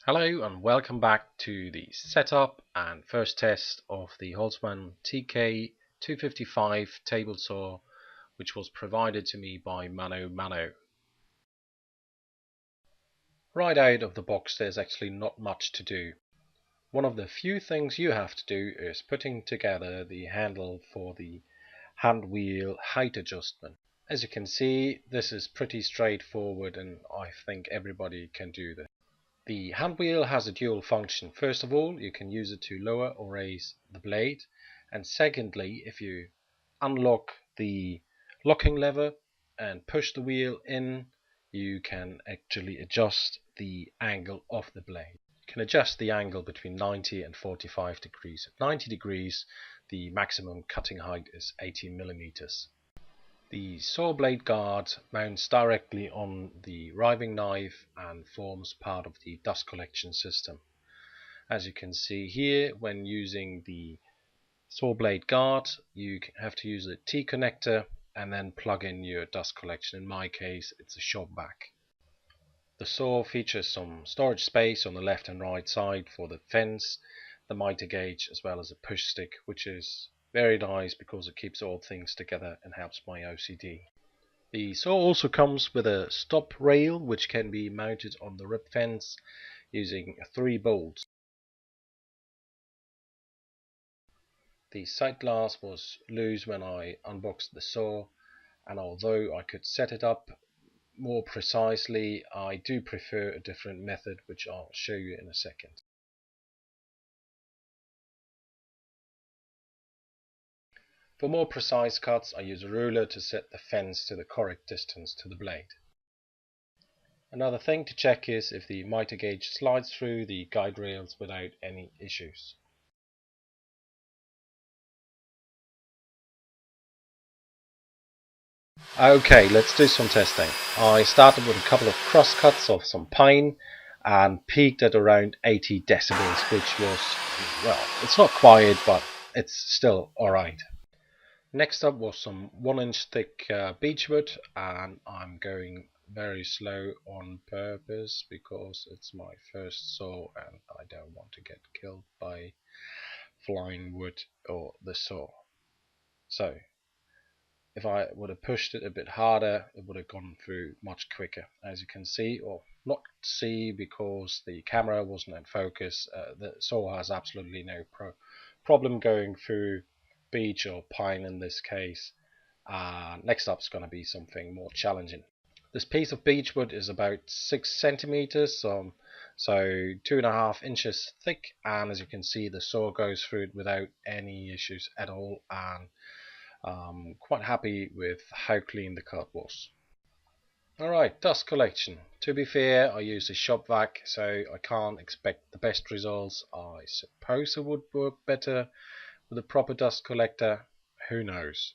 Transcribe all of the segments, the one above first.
Hello and welcome back to the setup and first test of the Holzmann TK255 Table Saw, which was provided to me by Mano. Right out of the box there's actually not much to do. One of the few things you have to do is putting together the handle for the hand wheel height adjustment. As you can see, this is pretty straightforward and I think everybody can do this. The hand wheel has a dual function. First of all, you can use it to lower or raise the blade, and secondly, if you unlock the locking lever and push the wheel in, you can actually adjust the angle of the blade. You can adjust the angle between 90 and 45 degrees. At 90 degrees, the maximum cutting height is 80 millimeters. The saw blade guard mounts directly on the riving knife and forms part of the dust collection system. As you can see here, when using the saw blade guard, you have to use a T connector and then plug in your dust collection. In my case, it's a shop vac. The saw features some storage space on the left and right side for the fence, the miter gauge, as well as a push stick, which is very nice because it keeps all things together and helps my OCD. The saw also comes with a stop rail which can be mounted on the rib fence using 3 bolts. The sight glass was loose when I unboxed the saw, and although I could set it up more precisely, I do prefer a different method which I'll show you in a second. For more precise cuts, I use a ruler to set the fence to the correct distance to the blade. Another thing to check is if the miter gauge slides through the guide rails without any issues. Okay, let's do some testing. I started with a couple of cross cuts of some pine and peaked at around 80 decibels, which was, well, it's not quiet, but it's still alright. Next up was some 1-inch thick beechwood, and I'm going very slow on purpose because it's my first saw and I don't want to get killed by flying wood or the saw. So if I would have pushed it a bit harder, it would have gone through much quicker. As you can see, or not see because the camera wasn't in focus, the saw has absolutely no problem going through beech or pine in this case. Next up is going to be something more challenging. This piece of beechwood is about 6 centimeters, so 2.5 inches thick, and as you can see, the saw goes through it without any issues at all, and I'm quite happy with how clean the cut was. Alright, dust collection. To be fair, I used a shop vac, so I can't expect the best results. I suppose it would work better with a proper dust collector. Who knows?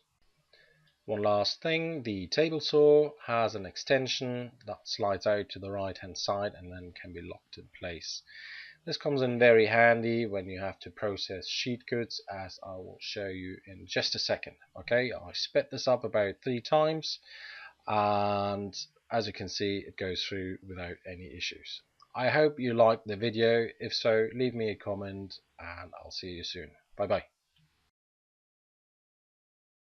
One last thing, the table saw has an extension that slides out to the right hand side and then can be locked in place. This comes in very handy when you have to process sheet goods, as I will show you in just a second. Okay, I sped this up about 3 times, and as you can see, it goes through without any issues. I hope you liked the video. If so, leave me a comment and I'll see you soon. Bye bye.